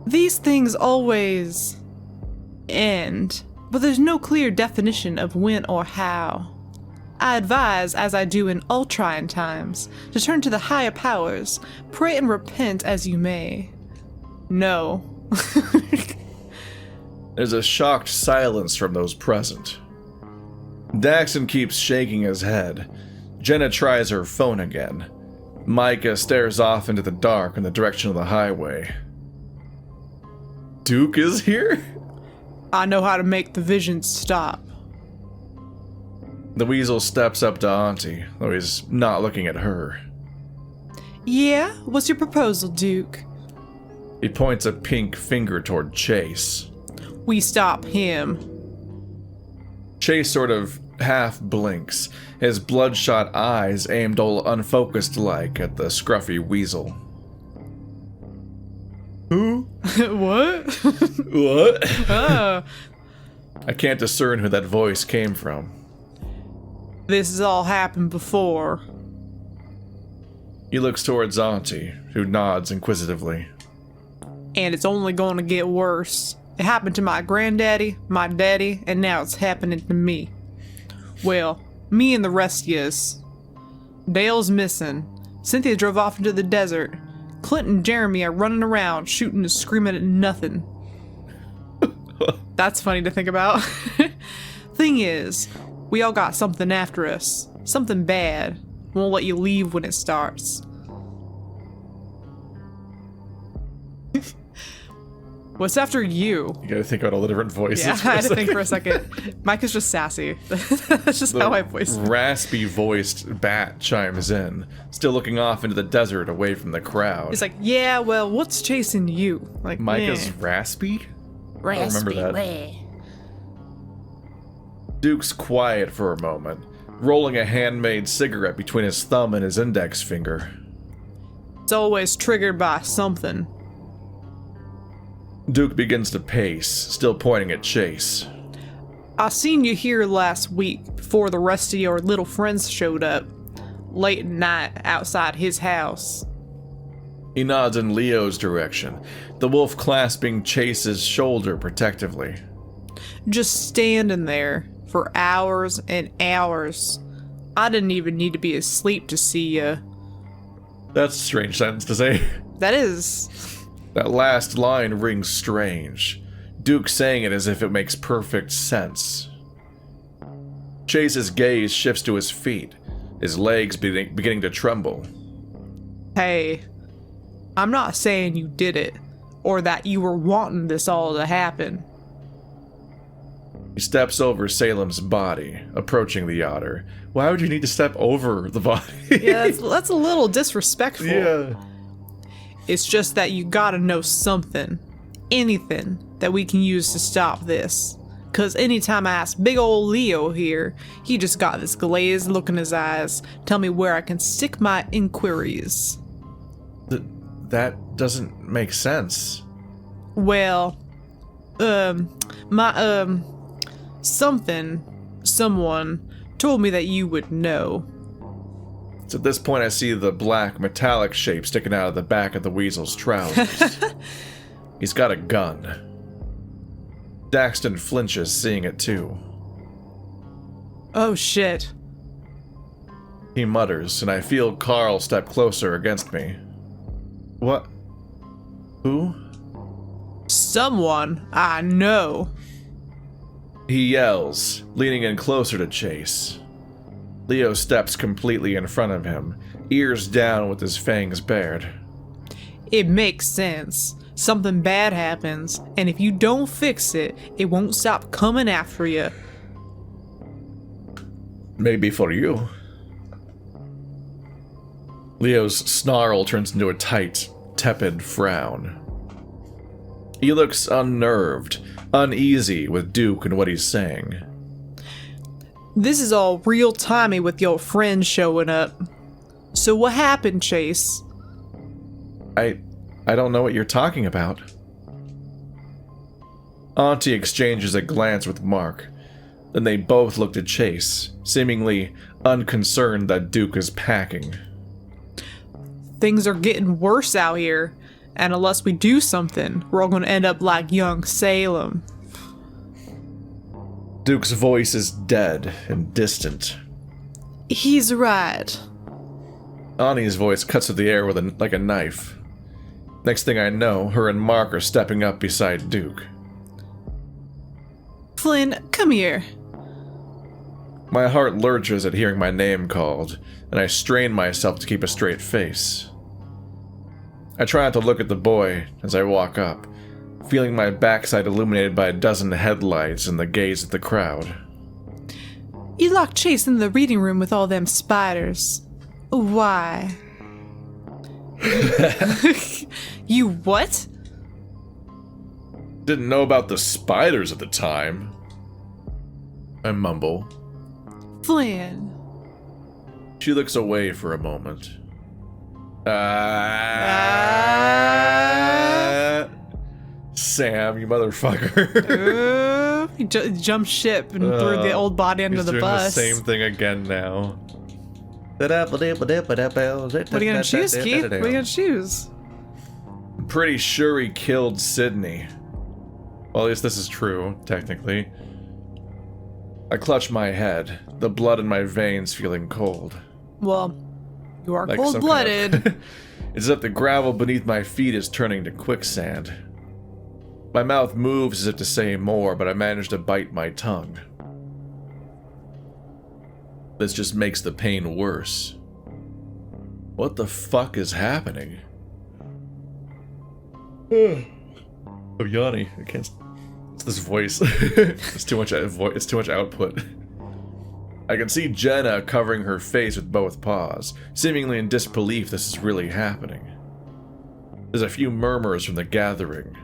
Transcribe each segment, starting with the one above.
These things always end, but there's no clear definition of when or how. I advise, as I do in all trying times, to turn to the higher powers, pray and repent as you may. No. There's a shocked silence from those present. Daxton keeps shaking his head. Jenna tries her phone again. Micah stares off into the dark in the direction of the highway. Duke is here? I know how to make the visions stop. The weasel steps up to Auntie, though he's not looking at her. Yeah? What's your proposal, Duke? He points a pink finger toward Chase. We stop him. Chase sort of half blinks, his bloodshot eyes aimed all unfocused like at the scruffy weasel. Who? What? What? Oh. I can't discern who that voice came from. This has all happened before. He looks towards Auntie, who nods inquisitively. And it's only going to get worse. It happened to my granddaddy, my daddy, and now it's happening to me. Well, me and the rest of us. Dale's missing. Cynthia drove off into the desert. Clint and Jeremy are running around, shooting and screaming at nothing. That's funny to think about. Thing is, we all got something after us. Something bad. Won't let you leave when it starts. What's after you? You gotta think about all the different voices. Yeah, I had to think for a second. Mike is just sassy. That's just how I voice it. Raspy voiced bat chimes in, still looking off into the desert away from the crowd. He's like, yeah, well, what's chasing you? Like, Micah's raspy? I don't remember that. Duke's quiet for a moment, rolling a handmade cigarette between his thumb and his index finger. It's always triggered by something. Duke begins to pace, still pointing at Chase. I seen you here last week before the rest of your little friends showed up. Late at night outside his house. He nods in Leo's direction, the wolf clasping Chase's shoulder protectively. Just standing there for hours and hours. I didn't even need to be asleep to see you. That's a strange sentence to say. That is. That last line rings strange. Duke saying it as if it makes perfect sense. Chase's gaze shifts to his feet, his legs beginning to tremble. Hey, I'm not saying you did it, or that you were wanting this all to happen. He steps over Salem's body, approaching the otter. Why would you need to step over the body? Yeah, that's a little disrespectful. Yeah. It's just that you gotta know something. Anything that we can use to stop this. Cause anytime I ask big ol' Leo here, he just got this glazed look in his eyes. Tell me where I can stick my inquiries. That doesn't make sense. Well, someone told me that you would know. It's at this point I see the black metallic shape sticking out of the back of the weasel's trousers. He's got a gun. Daxton flinches, seeing it too. Oh shit. He mutters, and I feel Carl step closer against me. What? Who? Someone I know. He yells, leaning in closer to Chase. Leo steps completely in front of him, ears down with his fangs bared. It makes sense. Something bad happens, and if you don't fix it, it won't stop coming after you. Maybe for you. Leo's snarl turns into a tight, tepid frown. He looks unnerved, uneasy with Duke and what he's saying. This is all real timey with your friend showing up. So what happened, Chase? I don't know what you're talking about. Auntie exchanges a glance with Mark. Then they both looked at Chase, seemingly unconcerned that Duke is packing. Things are getting worse out here. And unless we do something, we're all gonna end up like young Salem. Duke's voice is dead and distant. He's right. Ani's voice cuts through the air with like a knife. Next thing I know, her and Mark are stepping up beside Duke. Flynn, come here. My heart lurches at hearing my name called, and I strain myself to keep a straight face. I try not to look at the boy as I walk up, feeling my backside illuminated by a dozen headlights and the gaze of the crowd. You locked Chase in the reading room with all them spiders. Why? You what? Didn't know about the spiders at the time. I mumble. Flynn. She looks away for a moment. Sam, you motherfucker. He jumped ship and threw the old body under the bus. The same thing again now. What are you gonna choose, Keith? What are you gonna choose? I'm pretty sure he killed Sydney. Well, at least this is true, technically. I clutch my head, the blood in my veins feeling cold. Well, you are Like cold-blooded. It's as if the gravel beneath my feet is turning to quicksand. My mouth moves as if to say more, but I manage to bite my tongue. This just makes the pain worse. What the fuck is happening? I'm yawning. I can't. It's this voice. It's too much. It's too much output. I can see Jenna covering her face with both paws, seemingly in disbelief this is really happening. There's a few murmurs from the gathering.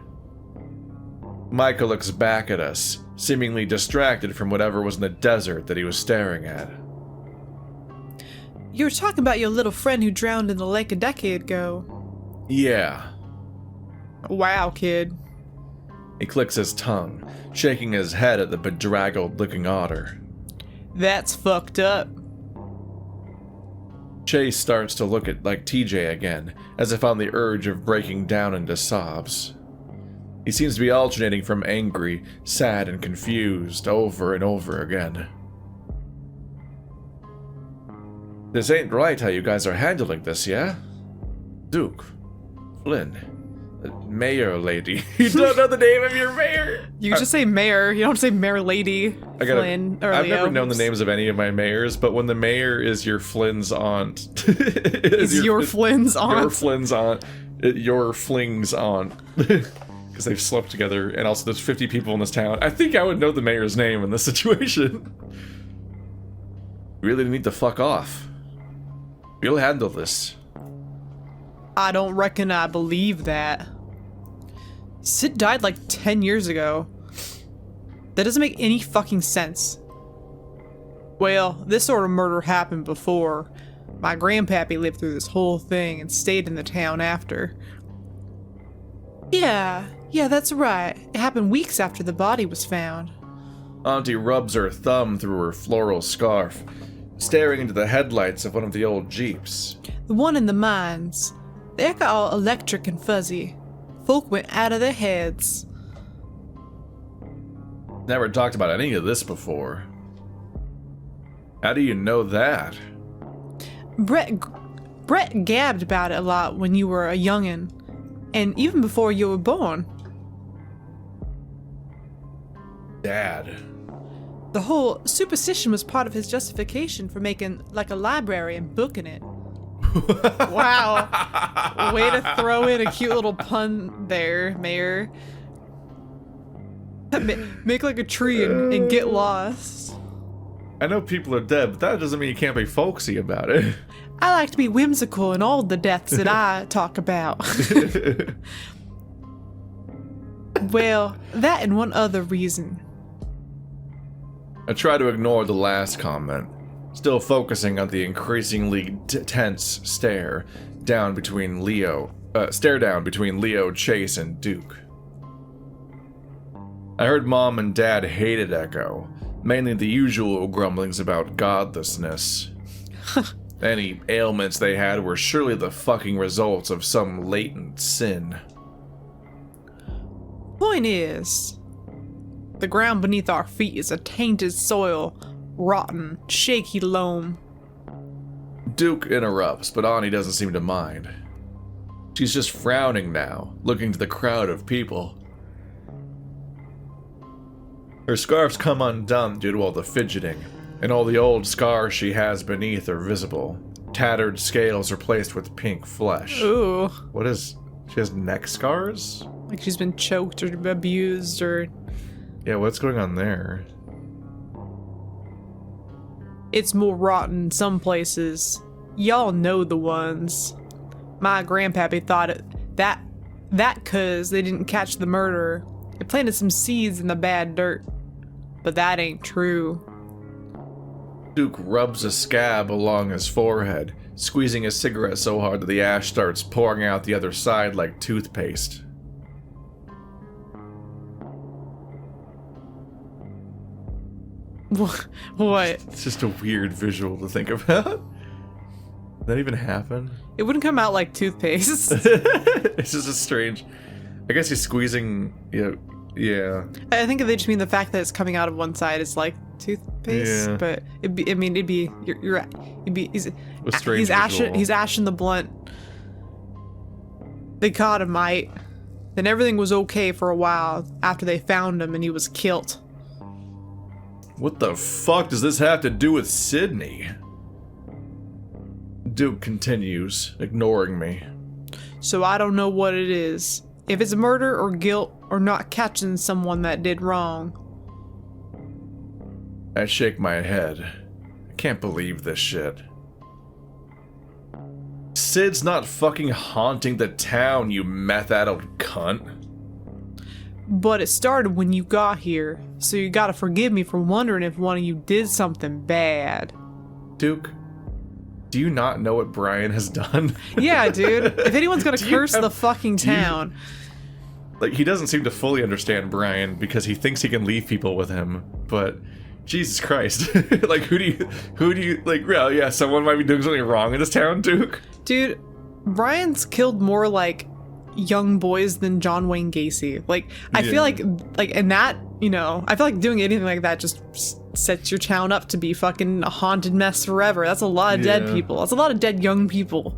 Micah looks back at us, seemingly distracted from whatever was in the desert that he was staring at. You were talking about your little friend who drowned in the lake a decade ago. Yeah. Wow, kid. He clicks his tongue, shaking his head at the bedraggled-looking otter. That's fucked up. Chase starts to look at like TJ again, as if on the urge of breaking down into sobs. He seems to be alternating from angry, sad, and confused over and over again. This ain't right how you guys are handling this, yeah? Duke, Flynn, mayor lady. You don't know the name of your mayor? You just say mayor. You don't say mayor lady. Flynn or I've Leo. never known the names of any of my mayors, but when the mayor is your Flynn's aunt, is your Flynn's aunt. Your Flynn's aunt. Your fling's aunt. Because they've slept together, and also there's 50 people in this town. I think I would know the mayor's name in this situation. Really need to fuck off. You'll handle this. I don't reckon I believe that. Sid died like 10 years ago. That doesn't make any fucking sense. Well, this sort of murder happened before. My grandpappy lived through this whole thing and stayed in the town after. Yeah, that's right. It happened weeks after the body was found. Auntie rubs her thumb through her floral scarf, staring into the headlights of one of the old Jeeps. The one in the mines. They got all electric and fuzzy. Folk went out of their heads. Never talked about any of this before. How do you know that? Brett gabbed about it a lot when you were a youngin', and even before you were born. Dad. The whole superstition was part of his justification for making like a library and booking it. Wow. Way to throw in a cute little pun there, Mayor. Make like a tree and get lost. I know people are dead, but that doesn't mean you can't be folksy about it. I like to be whimsical in all the deaths that I talk about. Well, that and one other reason. I try to ignore the last comment, still focusing on the increasingly tense stare down between Leo, Chase, and Duke. I heard Mom and Dad hated Echo, mainly the usual grumblings about godlessness. Any ailments they had were surely the fucking results of some latent sin. Point is, the ground beneath our feet is a tainted soil, rotten, shaky loam. Duke interrupts, but Ani doesn't seem to mind. She's just frowning now, looking to the crowd of people. Her scarf's come undone due to all the fidgeting, and all the old scars she has beneath are visible. Tattered scales replaced with pink flesh. Ooh. What is... She has neck scars? Like she's been choked or abused or... Yeah, what's going on there? It's more rotten in some places. Y'all know the ones. My grandpappy thought that 'cause they didn't catch the murderer. It planted some seeds in the bad dirt. But that ain't true. Duke rubs a scab along his forehead, squeezing his cigarette so hard that the ash starts pouring out the other side like toothpaste. What? It's just a weird visual to think about. Did that even happen? It wouldn't come out like toothpaste. It's just a strange... I guess he's squeezing... Yeah. I think they just mean the fact that it's coming out of one side is like toothpaste, Yeah. But it'd be, I mean, it'd be, he's strange ashing, visual. he's ashing the blunt. They caught him, mate. Then everything was okay for a while after they found him and he was killed. What the fuck does this have to do with Sydney? Duke continues, ignoring me. So I don't know what it is. If it's murder or guilt or not catching someone that did wrong. I shake my head. I can't believe this shit. Sid's not fucking haunting the town, you meth-addled cunt. But it started when you got here, so you gotta forgive me for wondering if one of you did something bad. Duke, do you not know what Brian has done? Yeah, dude. If anyone's gonna curse have- the fucking town. Like, he doesn't seem to fully understand Brian because he thinks he can leave people with him, but Jesus Christ. Like, who do you, like, well, yeah, someone might be doing something wrong in this town, Duke. Dude, Brian's killed more, like, young boys than John Wayne Gacy. Like, I feel like, and that, you know, I feel like doing anything like that just sets your town up to be fucking a haunted mess forever. That's a lot of dead people. That's a lot of dead young people.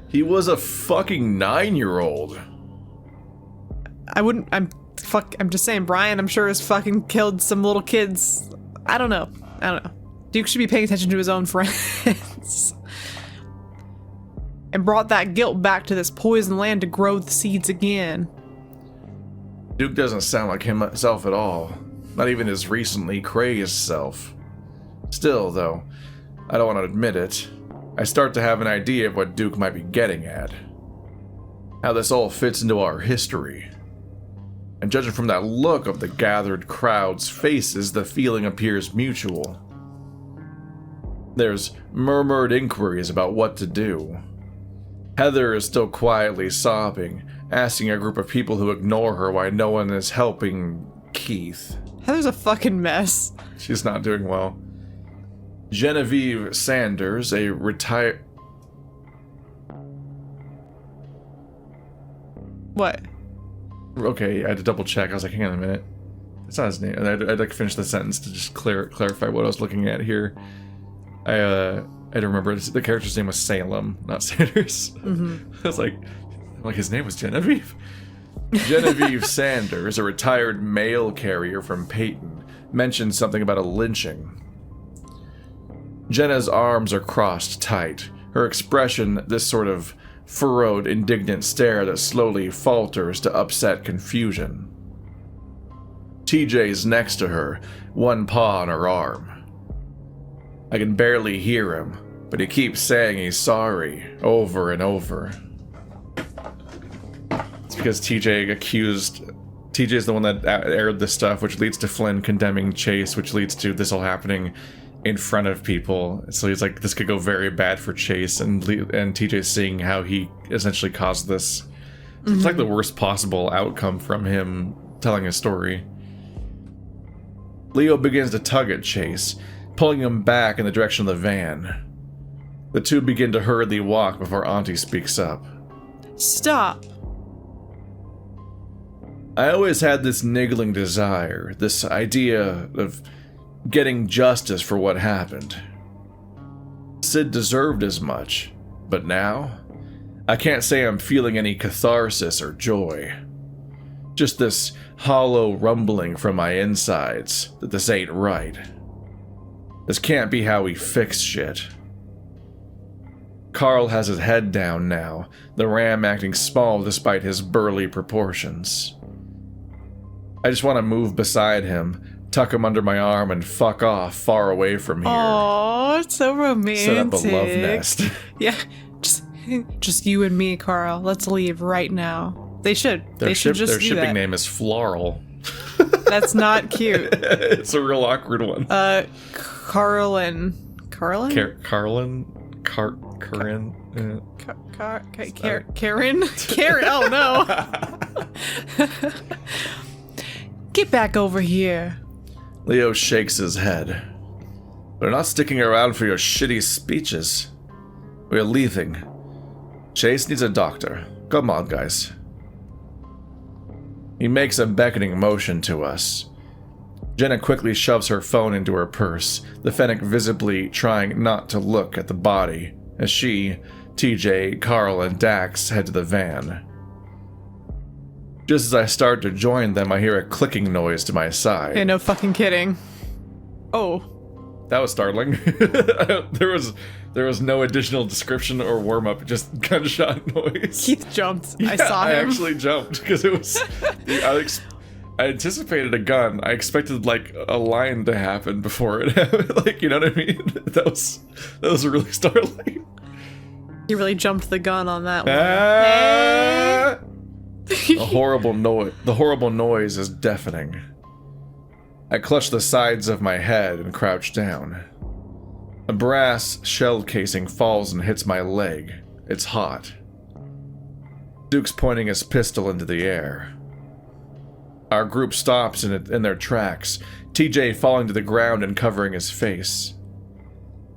He was a fucking 9-year-old. I'm just saying, Brian, I'm sure has fucking killed some little kids. I don't know. Duke should be paying attention to his own friends. And brought that guilt back to this poison land to grow the seeds again. Duke doesn't sound like himself at all. Not even his recently crazed self. Still, though, I don't want to admit it, I start to have an idea of what Duke might be getting at. How this all fits into our history. And judging from that look of the gathered crowd's faces, the feeling appears mutual. There's murmured inquiries about what to do. Heather is still quietly sobbing, asking a group of people who ignore her why no one is helping Keith. Heather's a fucking mess. She's not doing well. Genevieve Sanders, a retired... What? Okay, I had to double check. I was like, hang on a minute. That's not his name. And I'd like to finish the sentence to just clarify what I was looking at here. I don't remember. The character's name was Salem, not Sanders. Mm-hmm. I was like, his name was Genevieve? Genevieve Sanders, a retired mail carrier from Peyton, mentioned something about a lynching. Jenna's arms are crossed tight, her expression this sort of furrowed, indignant stare that slowly falters to upset confusion. TJ's next to her, one paw on her arm. I can barely hear him, but he keeps saying he's sorry, over and over. It's because TJ's the one that aired this stuff, which leads to Flynn condemning Chase, which leads to this all happening in front of people. So he's like, this could go very bad for Chase, and TJ's seeing how he essentially caused this. So it's like the worst possible outcome from him telling his story. Leo begins to tug at Chase, pulling him back in the direction of the van. The two begin to hurriedly walk before Auntie speaks up. Stop. I always had this niggling desire, this idea of getting justice for what happened. Sid deserved as much, but now, I can't say I'm feeling any catharsis or joy. Just this hollow rumbling from my insides that this ain't right. This can't be how we fix shit. Carl has his head down now, the ram acting small despite his burly proportions. I just want to move beside him, tuck him under my arm, and fuck off far away from here. Oh, it's so romantic. Set up a love nest. Yeah, just you and me, Carl. Let's leave right now. They should. They should just Their do shipping that. name is Floral. That's not cute. It's a real awkward one. Carlin. Corinne? Karen? Oh no. Get back over here. Leo shakes his head. We're not sticking around for your shitty speeches. We're leaving. Chase needs a doctor. Come on, guys. He makes a beckoning motion to us. Jenna quickly shoves her phone into her purse, the Fennec visibly trying not to look at the body, as she, TJ, Carl, and Dax head to the van. Just as I start to join them, I hear a clicking noise to my side. Okay, no fucking kidding. Oh. That was startling. There was no additional description or warm-up, just gunshot noise. Keith jumped. Yeah, I saw him. I actually jumped because it was. I anticipated a gun. I expected like a line to happen before it happened. Like, you know what I mean? That was really startling. You really jumped the gun on that one. Ah! The horrible noise is deafening. I clutch the sides of my head and crouch down. A brass shell casing falls and hits my leg. It's hot. Duke's pointing his pistol into the air. Our group stops in their tracks, TJ falling to the ground and covering his face.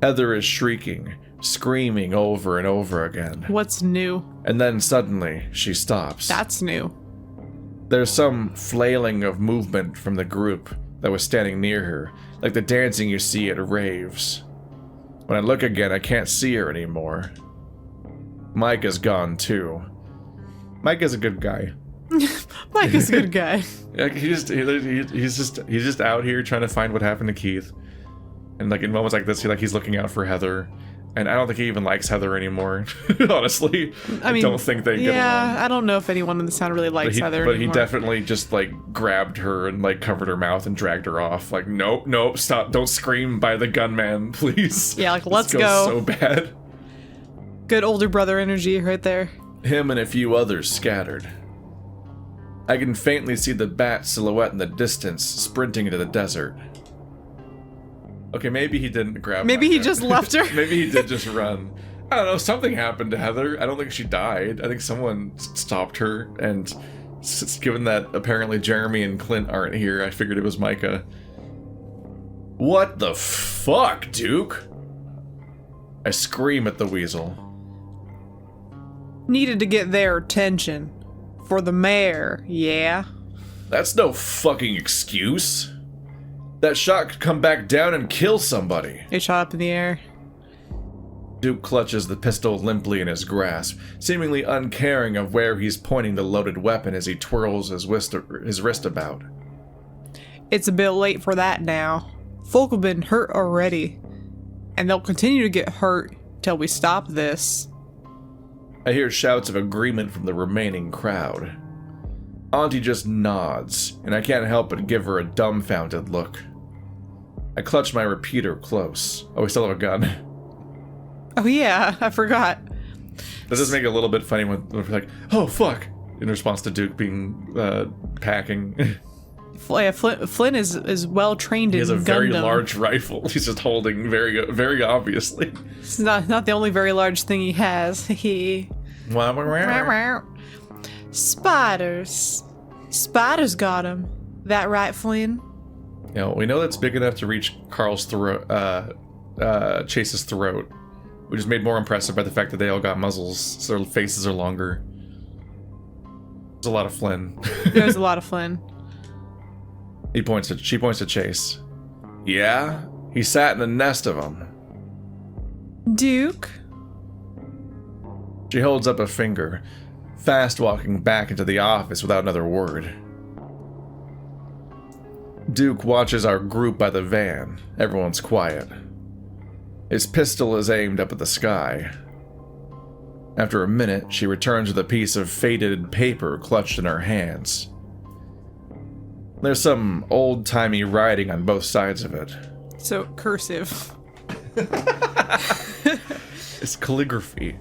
Heather is shrieking, screaming over and over again. What's new? And then suddenly, she stops. That's new. There's some flailing of movement from the group that was standing near her, like the dancing you see at raves. When I look again, I can't see her anymore. Mike is gone too. Mike is a good guy. Mike is a good guy. Like he's just out here trying to find what happened to Keith, and like in moments like this, he's looking out for Heather, and I don't think he even likes Heather anymore. Honestly, I mean, don't think they get along. Yeah, I don't know if anyone in the town really likes Heather but anymore. He definitely just like grabbed her and like covered her mouth and dragged her off. Like, nope, stop! Don't scream by the gunman, please. Yeah, like let's this go. goes so bad. Good older brother energy right there. Him and a few others scattered. I can faintly see the bat silhouette in the distance, sprinting into the desert. Okay, maybe he didn't grab Maybe he Micah. just left her. Maybe he did just run. I don't know, something happened to Heather. I don't think she died. I think someone stopped her, and given that apparently Jeremy and Clint aren't here, I figured it was Micah. What the fuck, Duke? I scream at the weasel. Needed to get their attention. For the mayor, yeah? That's no fucking excuse. That shot could come back down and kill somebody. It shot up in the air. Duke clutches the pistol limply in his grasp, seemingly uncaring of where he's pointing the loaded weapon as he twirls his wrist about. It's a bit late for that now. Folk have been hurt already. And they'll continue to get hurt till we stop this. I hear shouts of agreement from the remaining crowd. Auntie just nods, and I can't help but give her a dumbfounded look. I clutch my repeater close. Oh, we still have a gun. Oh yeah, I forgot. Does this make it a little bit funny when we're like, oh fuck, in response to Duke being, packing? Flynn is well trained in Gundam. He has a very large rifle. He's just holding very, very obviously. It's not the only very large thing he has. Spiders. Spiders got him. That right, Flynn? You know, we know that's big enough to reach Carl's throat, Chase's throat. which is made more impressive by the fact that they all got muzzles, so their faces are longer. There's a lot of Flynn. There's a lot of Flynn. She points to Chase. Yeah? He sat in a nest of them. Duke? She holds up a finger, fast walking back into the office without another word. Duke watches our group by the van. Everyone's quiet. His pistol is aimed up at the sky. After a minute, she returns with a piece of faded paper clutched in her hands. There's some old-timey writing on both sides of it. So, cursive. It's calligraphy.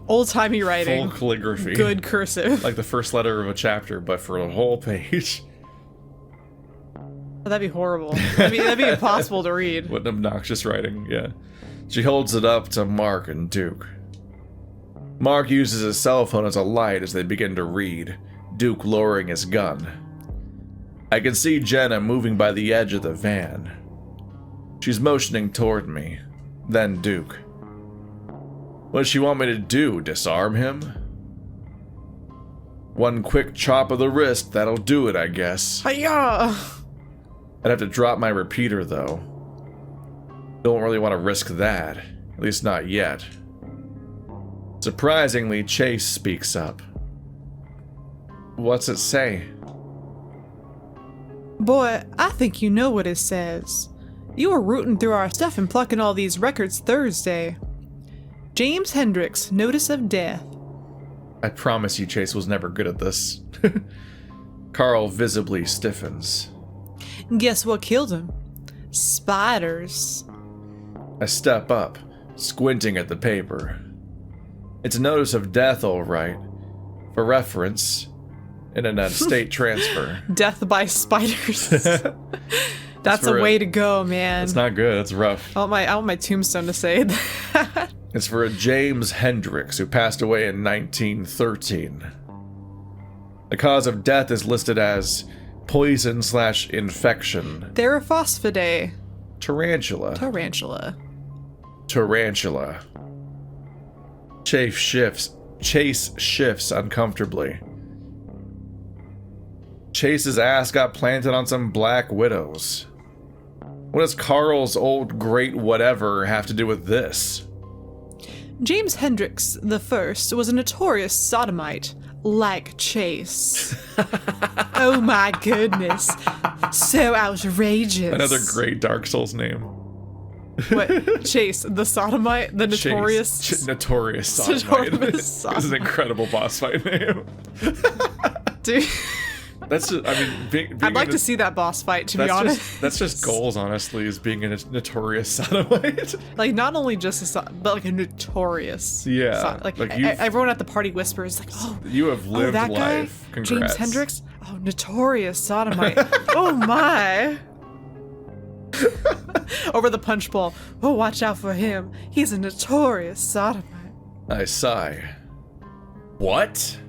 Old-timey writing. Full calligraphy. Good cursive. Like the first letter of a chapter, but for a whole page. Oh, that'd be horrible. That'd be impossible to read. What an obnoxious writing, yeah. She holds it up to Mark and Duke. Mark uses his cell phone as a light as they begin to read, Duke lowering his gun. I can see Jenna moving by the edge of the van. She's motioning toward me, then Duke. What does she want me to do, disarm him? One quick chop of the wrist, that'll do it, I guess. Hi-ya! I'd have to drop my repeater, though. Don't really want to risk that, at least not yet. Surprisingly, Chase speaks up. What's it say? Boy, I think you know what it says. You were rooting through our stuff and plucking all these records Thursday. James Hendricks, notice of death. I promise you Chase was never good at this. Carl visibly stiffens. Guess what killed him? Spiders. I step up, squinting at the paper. It's a notice of death, all right. For reference, in a state transfer. Death by spiders. That's a way to go, man. It's not good. It's rough. I want my tombstone to say that. It's for a James Hendricks who passed away in 1913. The cause of death is listed as poison/infection. Theraphosphidae. Tarantula. Chase shifts uncomfortably. Chase's ass got planted on some black widows. What does Carl's old great whatever have to do with this? James Hendricks the First was a notorious sodomite, like Chase. Oh my goodness. So outrageous. Another great Dark Souls name. What? Chase, the sodomite? The notorious? Notorious sodomite. Notorious It's sodomite. an incredible boss fight name. Dude. That's just, I mean, being I'd like to see that boss fight, to be honest. That's just goals, honestly, is being a notorious sodomite. Like, not only just but like a notorious. Yeah. Like you've- everyone at the party whispers, like, oh, You have lived that life. guy? Congrats. James Hendricks? Oh, notorious sodomite. Oh my. Over the punch bowl. Oh, watch out for him. He's a notorious sodomite. I sigh. What?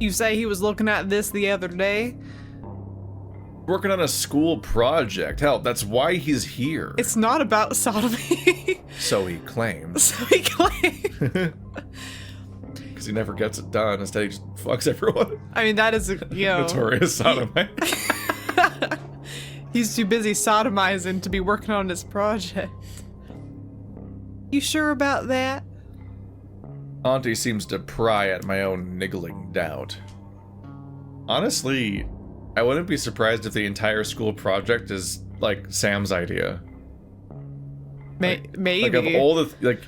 You say he was looking at this the other day? Working on a school project. Hell, that's why he's here. It's not about sodomy. So he claims. So he claims. Because he never gets it done. Instead, he just fucks everyone. I mean, that is, Notorious sodomite. He's too busy sodomizing to be working on his project. You sure about that? Auntie seems to pry at my own niggling doubt. Honestly, I wouldn't be surprised if the entire school project is, like, Sam's idea. Maybe. Like, of all the...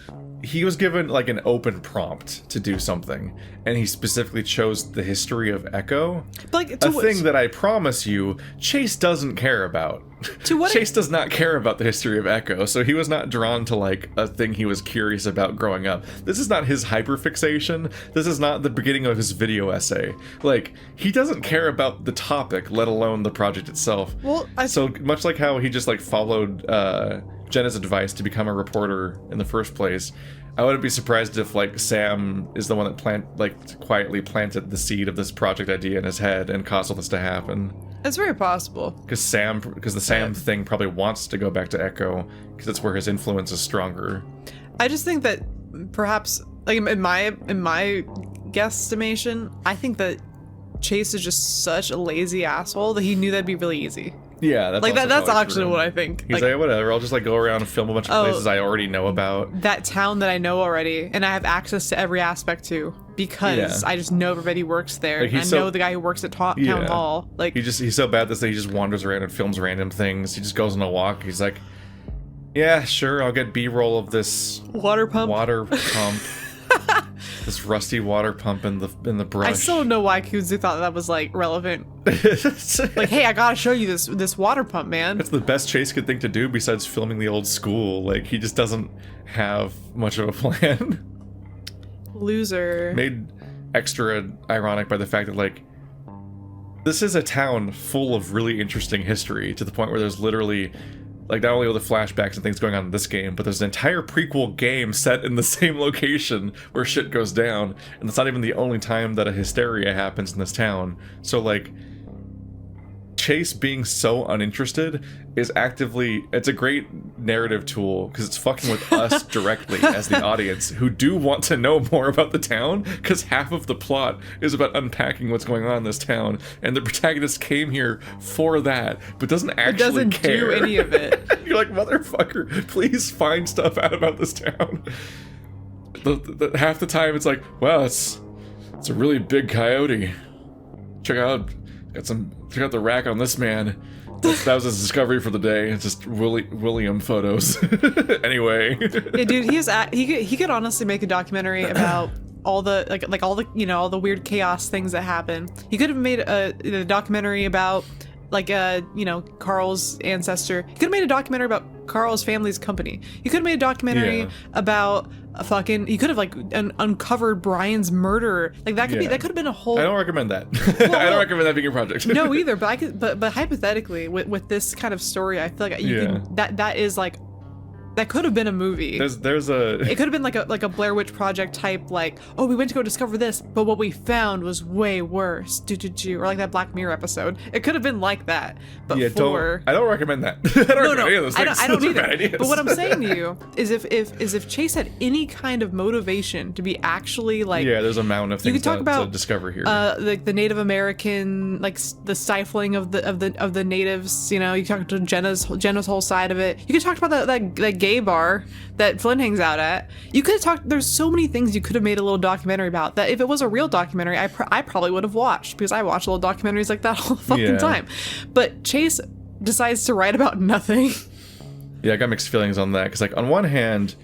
he was given, like, an open prompt to do something, and he specifically chose the history of Echo. But, like, a thing that I promise you, Chase doesn't care about. To what Chase does not care about the history of Echo, so he was not drawn to, like, a thing he was curious about growing up. This is not his hyperfixation. This is not the beginning of his video essay. Like, he doesn't care about the topic, let alone the project itself. Well, So, much like how he just, like, followed Jenna's advice to become a reporter in the first place, I wouldn't be surprised if like Sam is the one that quietly planted the seed of this project idea in his head and caused all this to happen. It's very possible. Because the Sam thing probably wants to go back to Echo because that's where his influence is stronger. I just think that perhaps, like in my guesstimation, I think that Chase is just such a lazy asshole that he knew that'd be really easy. Yeah, that's like also that's probably actually true. what I think. He's like, whatever, I'll just like go around and film a bunch of places I already know about. That town that I know already, and I have access to every aspect to because I just know everybody works there. Like, I know the guy who works at town hall. Like he's so bad that he just wanders around and films random things. He just goes on a walk. He's like, yeah, sure, I'll get B-roll of this water pump. This rusty water pump in the brush. I still don't know why Kuzu thought that was like relevant. Like, hey, I gotta show you this water pump, man. That's the best Chase could think to do besides filming the old school. Like, he just doesn't have much of a plan. Loser. Made extra ironic by the fact that like this is a town full of really interesting history to the point where there's literally like not only all the flashbacks and things going on in this game, but there's an entire prequel game set in the same location where shit goes down, and it's not even the only time that a hysteria happens in this town. So like Chase being so uninterested is it's a great narrative tool because it's fucking with us directly as the audience who do want to know more about the town, because half of the plot is about unpacking what's going on in this town, and the protagonist came here for that but doesn't actually care. Do any of it. You're like, motherfucker, please find stuff out about this town. Half the time it's like, wow, it's a really big coyote. Check out the rack on this man. That was his discovery for the day. It's just William photos. Anyway. Yeah, dude, he could honestly make a documentary about all the all the all the weird chaos things that happen. He could have made a documentary about Carl's ancestor. He could have made a documentary about Carl's family's company. He could have made a documentary about he could have uncovered Brian's murder. Like that could be, that could have been a whole. I don't recommend that. I don't recommend that being a project. No, either. But I could, but hypothetically, with this kind of story, I feel like you can, that is like. That could have been a movie. There's a. It could have been like a Blair Witch Project type, like, oh, we went to go discover this, but what we found was way worse. Or like that Black Mirror episode. It could have been like that. But I don't recommend that. I don't recommend any of those things. I don't Those are either. bad ideas. But what I'm saying to you is, if Chase had any kind of motivation to be actually like, there's a mountain of things to discover here. Like the Native American, like the stifling of the natives. You talk to Jenna's whole side of it. You could talk about that gay bar that Flynn hangs out at. You could have talked. There's so many things you could have made a little documentary about. That if it was a real documentary, I probably would have watched, because I watch little documentaries like that all the fucking time. But Chase decides to write about nothing. Yeah, I got mixed feelings on that, because like on one hand,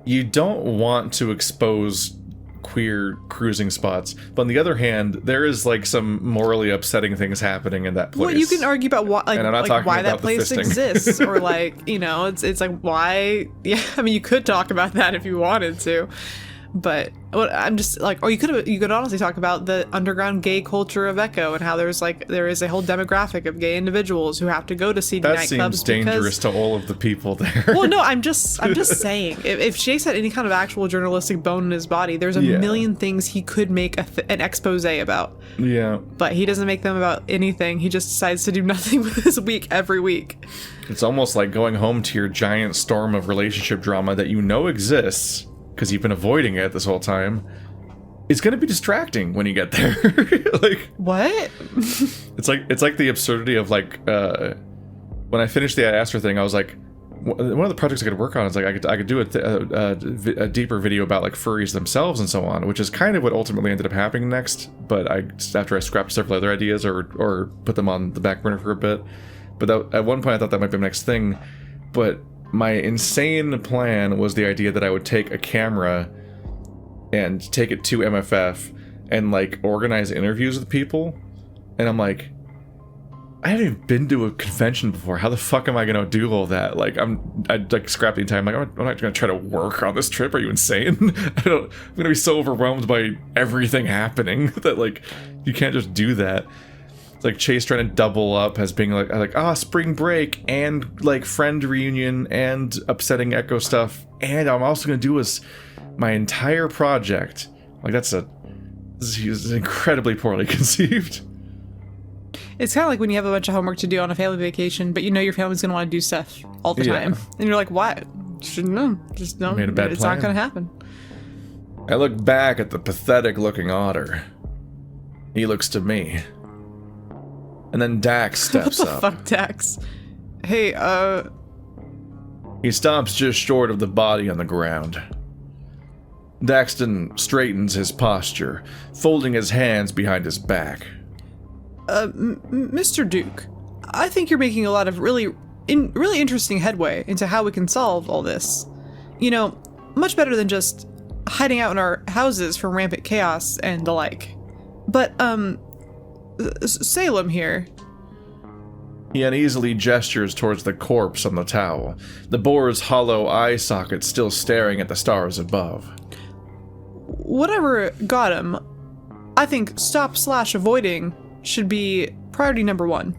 you don't want to expose queer cruising spots, but on the other hand, there is like some morally upsetting things happening in that place. Well, you can argue about why, why that place exists, or it's like why. Yeah, I mean, you could talk about that if you wanted to, but I'm just like, or you could honestly talk about the underground gay culture of Echo and how there is a whole demographic of gay individuals who have to go to seedy nightclubs. That seems dangerous to all of the people there. Well, no, I'm just saying, if Chase had any kind of actual journalistic bone in his body, there's a million things he could make an expose about. Yeah. But he doesn't make them about anything. He just decides to do nothing with his week every week. It's almost like going home to your giant storm of relationship drama that exists, because you've been avoiding it this whole time. It's going to be distracting when you get there. Like, what? It's like the absurdity of like when I finished the Astra thing, I was like, one of the projects I could work on is like I could do a deeper video about like furries themselves and so on, which is kind of what ultimately ended up happening next. But after I scrapped several other ideas or put them on the back burner for a bit. But at one point I thought that might be the next thing. But my insane plan was the idea that I would take a camera and take it to MFF and like organize interviews with people. And I'm like, I haven't even been to a convention before. How the fuck am I gonna do all that? Like, I like scrap the entire. I'm not gonna try to work on this trip. Are you insane? I'm gonna be so overwhelmed by everything happening that like you can't just do that. It's like Chase trying to double up as being like spring break and like friend reunion and upsetting Echo stuff, and I'm also gonna do my entire project. Like this is incredibly poorly conceived. It's kind of like when you have a bunch of homework to do on a family vacation, but you know your family's gonna want to do stuff all the time, and you're like, "Why? Shouldn't know. Just no. Made a bad it's plan. not gonna happen." I look back at the pathetic-looking otter. He looks to me. And then Dax steps What the up. fuck, Dax? Hey, He stops just short of the body on the ground. Daxton straightens his posture, folding his hands behind his back. Mr. Duke, I think you're making a lot of really interesting headway into how we can solve all this. You know, much better than just hiding out in our houses from rampant chaos and the like. But, Salem here. He uneasily gestures towards the corpse on the towel, the boar's hollow eye socket still staring at the stars above. Whatever got him, I think stop/avoiding should be priority number 1.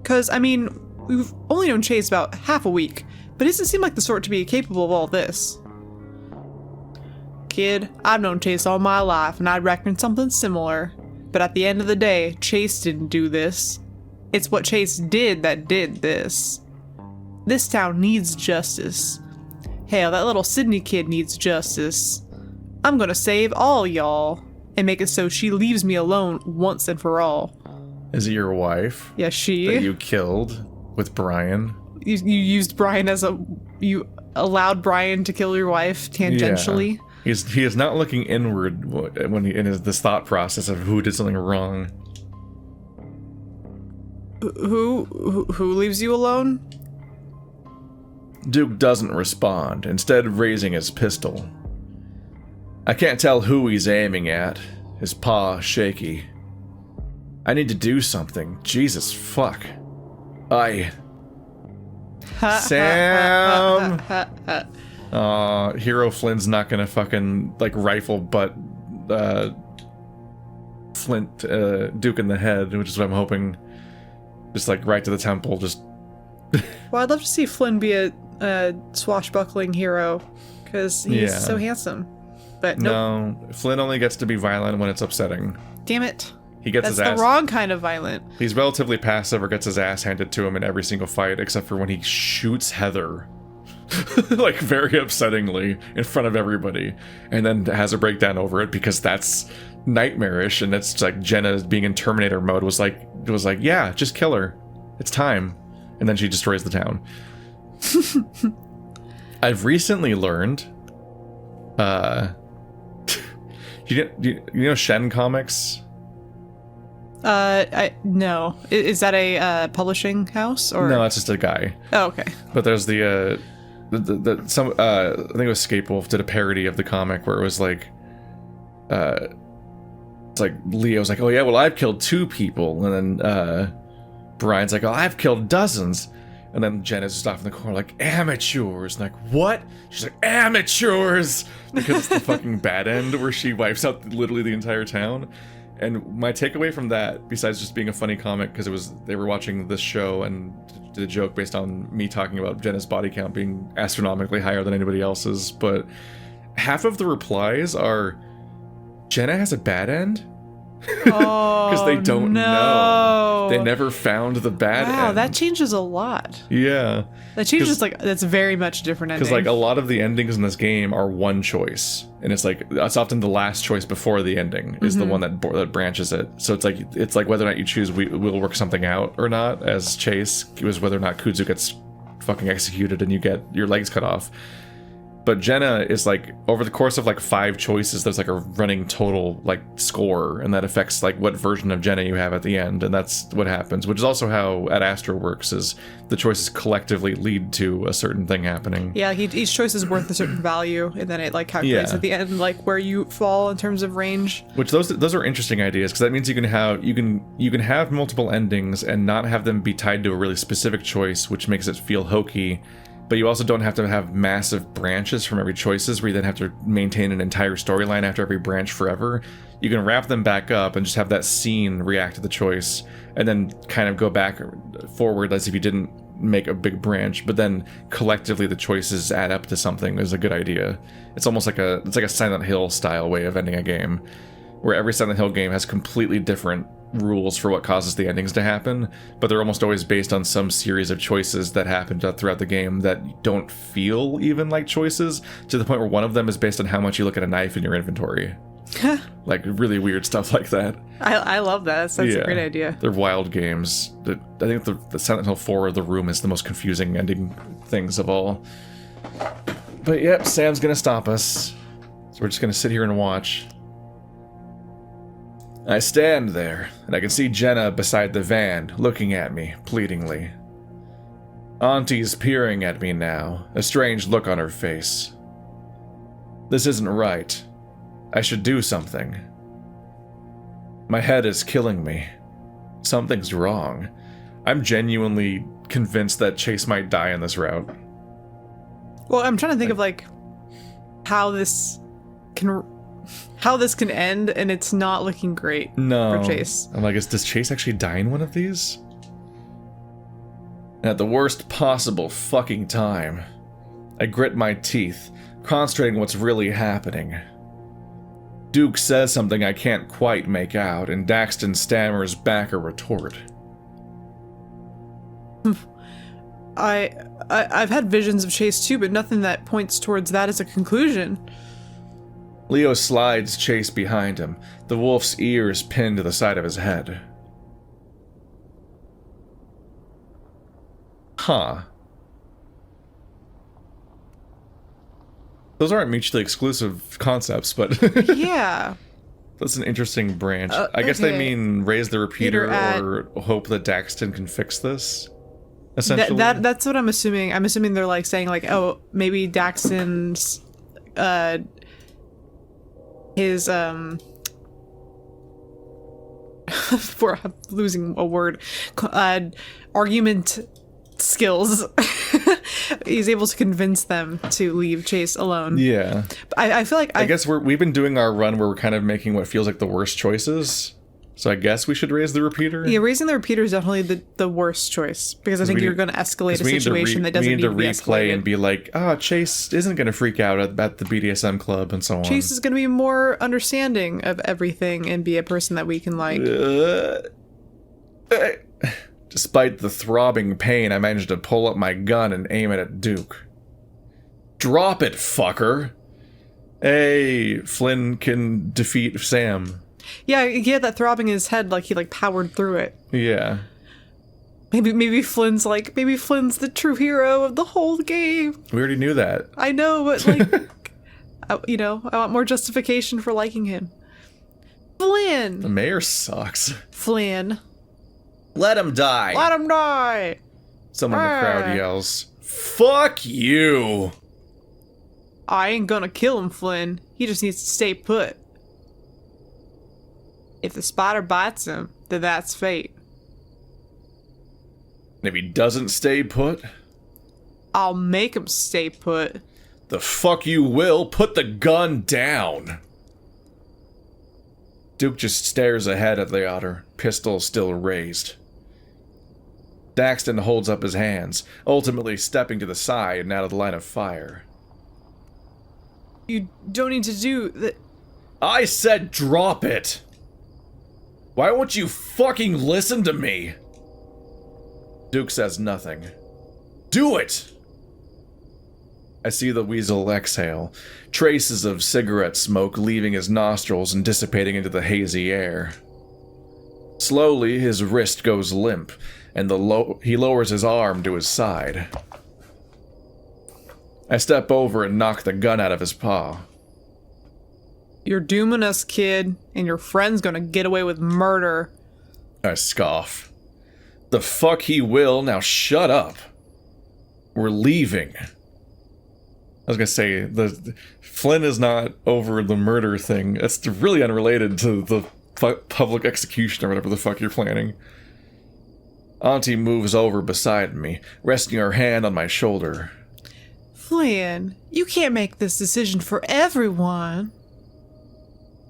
'Cause, I mean, we've only known Chase about half a week, but he doesn't seem like the sort to be capable of all this. Kid, I've known Chase all my life, and I'd reckon something similar. But at the end of the day, Chase didn't do this. It's what Chase did that did this. This town needs justice. Hell, that little Sydney kid needs justice. I'm gonna save all y'all, and make it so she leaves me alone once and for all. Is it your wife? Yeah, she. That you killed with Brian? You used Brian you allowed Brian to kill your wife tangentially. Yeah. He is not looking inward when he in this thought process of who did something wrong. Who leaves you alone? Duke doesn't respond, instead raising his pistol. I can't tell who he's aiming at, his paw shaky. I need to do something. Jesus fuck. Sam! Hero Flynn's not gonna fucking, like, rifle butt, Flint, Duke in the head, which is what I'm hoping. Just, like, right to the temple, just... Well, I'd love to see Flynn be a swashbuckling hero, because he's so handsome. But nope. No, Flynn only gets to be violent when it's upsetting. Damn it. He gets his ass... That's the wrong kind of violent. He's relatively passive or gets his ass handed to him in every single fight, except for when he shoots Heather. Like, very upsettingly in front of everybody, and then has a breakdown over it because that's nightmarish, and it's like Jenna being in Terminator mode was like, yeah, just kill her. It's time. And then she destroys the town. I've recently learned, you know Shen Comics? No. Is that a publishing house or? No, it's just a guy. Oh, okay. But there's I think it was Scape Wolf did a parody of the comic where it was like, it's like Leo's like, oh yeah, well I've killed 2 people, and then Brian's like, oh I've killed dozens, and then Jen is just off in the corner like, amateurs, and like, what? She's like, amateurs, because it's the fucking bad end where she wipes out literally the entire town. And my takeaway from that, besides just being a funny comic, because they were watching this show and did a joke based on me talking about Jenna's body count being astronomically higher than anybody else's, but half of the replies are, Jenna has a bad end? Because they don't know. They never found the bad end. Wow, that changes a lot. Yeah. That changes, like, that's very much a different ending. Because, like, a lot of the endings in this game are one choice. And it's like, it's often the last choice before the ending is the one that branches it. So it's like whether or not you choose we'll work something out or not, as Chase, it was whether or not Kudzu gets fucking executed and you get your legs cut off. But Jenna is like, over the course of like 5 choices, there's like a running total like score, and that affects like what version of Jenna you have at the end, and that's what happens, which is also how Ad Astra works, is the choices collectively lead to a certain thing happening. Yeah, each choice is worth a certain value, and then it like calculates at the end like where you fall in terms of range. Which those are interesting ideas, because that means you can have multiple endings and not have them be tied to a really specific choice, which makes it feel hokey. but you also don't have to have massive branches from every choices where you then have to maintain an entire storyline after every branch forever. You can wrap them back up and just have that scene react to the choice, and then kind of go back or forward as if you didn't make a big branch, but then collectively the choices add up to something is a good idea. It's almost like a Silent Hill style way of ending a game, where every Silent Hill game has completely different rules for what causes the endings to happen, but they're almost always based on some series of choices that happen throughout the game that don't feel even like choices, to the point where one of them is based on how much you look at a knife in your inventory. Like really weird stuff like that. I love that. That's a great idea. They're wild games. I think the Silent Hill 4 The Room is the most confusing ending things of all. But yep, Sam's gonna stop us. So we're just gonna sit here and watch. I stand there, and I can see Jenna beside the van, looking at me, pleadingly. Auntie's peering at me now, a strange look on her face. This isn't right. I should do something. My head is killing me. Something's wrong. I'm genuinely convinced that Chase might die in this route. Well, I'm trying to think of like how this can end, and it's not looking great for Chase. I'm like, does Chase actually die in one of these? At the worst possible fucking time. I grit my teeth, concentrating what's really happening. Duke says something I can't quite make out, and Daxton stammers back a retort. I've had visions of Chase too, but nothing that points towards that as a conclusion. Leo slides Chase behind him, the wolf's ears pinned to the side of his head. Huh. Those aren't mutually exclusive concepts, but yeah. That's an interesting branch. I guess they mean raise the repeater or hope that Daxton can fix this, essentially. That's what I'm assuming. I'm assuming they're like saying like, oh, maybe Daxton's his for losing a word, argument skills. He's able to convince them to leave Chase alone. Yeah. I feel like I guess we've been doing our run where we're kind of making what feels like the worst choices. So I guess we should raise the repeater. Yeah, raising the repeater is definitely the worst choice, because I think you're going to escalate a situation that doesn't need to be escalated. We need to replay and be like, Chase isn't going to freak out at the BDSM club and so on. Chase is going to be more understanding of everything and be a person that we can like. Despite the throbbing pain, I managed to pull up my gun and aim it at Duke. Drop it, fucker! Hey, Flynn can defeat Sam. Yeah, he had that throbbing in his head, like he like powered through it. Yeah. Maybe Flynn's the true hero of the whole game. We already knew that. I know, but like, I want more justification for liking him. Flynn! The mayor sucks. Flynn. Let him die! Let him die! Someone in the crowd yells, "Fuck you!" I ain't gonna kill him, Flynn. He just needs to stay put. If the spider bites him, then that's fate. And if he doesn't stay put? I'll make him stay put. The fuck you will. Put the gun down. Duke just stares ahead at the otter, pistol still raised. Daxton holds up his hands, ultimately stepping to the side and out of the line of fire. You don't need to do that. I said drop it! Why won't you fucking listen to me? Duke says nothing. Do it! I see the weasel exhale, traces of cigarette smoke leaving his nostrils and dissipating into the hazy air. Slowly, his wrist goes limp, and he lowers his arm to his side. I step over and knock the gun out of his paw. You're dooming us, kid, and your friend's gonna get away with murder. I scoff. The fuck he will, now shut up. We're leaving. I was gonna say, Flynn is not over the murder thing. That's really unrelated to the public execution or whatever the fuck you're planning. Auntie moves over beside me, resting her hand on my shoulder. Flynn, you can't make this decision for everyone.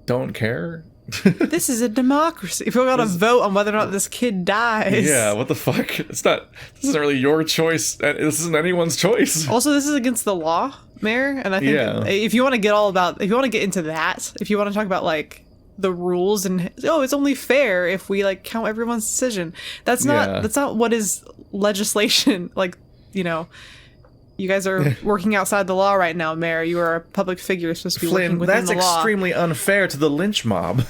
Don't care? This is a democracy. If we're gonna vote on whether or not this kid dies. Yeah, what the fuck? This isn't really your choice. This isn't anyone's choice. Also, this is against the law, Mayor. And I think if you want to get into that, if you want to talk about like the rules and it's only fair if we like count everyone's decision. That's not what is legislation. Like, you guys are working outside the law right now, Mayor. You are a public figure. You're supposed to be Flynn, working within the law. that's extremely unfair to the lynch mob.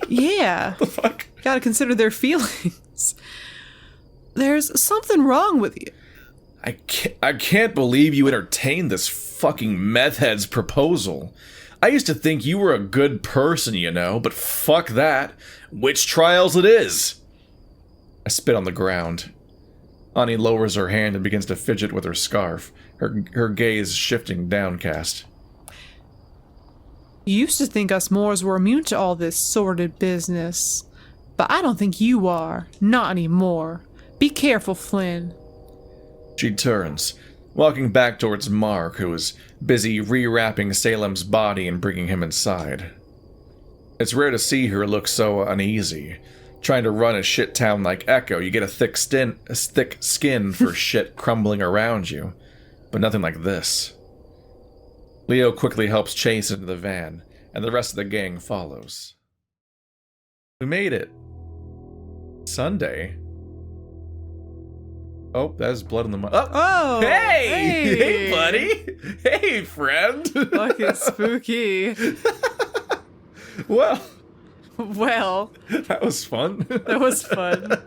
Yeah. The fuck? Gotta consider their feelings. There's something wrong with you. I can't believe you entertained this fucking meth head's proposal. I used to think you were a good person, but fuck that. Witch trials it is. I spit on the ground. Ani lowers her hand and begins to fidget with her scarf, her gaze shifting downcast. You used to think us Moors were immune to all this sordid business, but I don't think you are. Not anymore. Be careful, Flynn. She turns, walking back towards Mark, who is busy rewrapping Salem's body and bringing him inside. It's rare to see her look so uneasy. Trying to run a shit town like Echo, you get a thick skin for shit crumbling around you. But nothing like this. Leo quickly helps Chase into the van, and the rest of the gang follows. We made it. Sunday. Oh, that's blood in the mud. Oh! Hey! Hey, buddy! Hey, friend! Fucking spooky. Well... Well, that was fun. That was fun.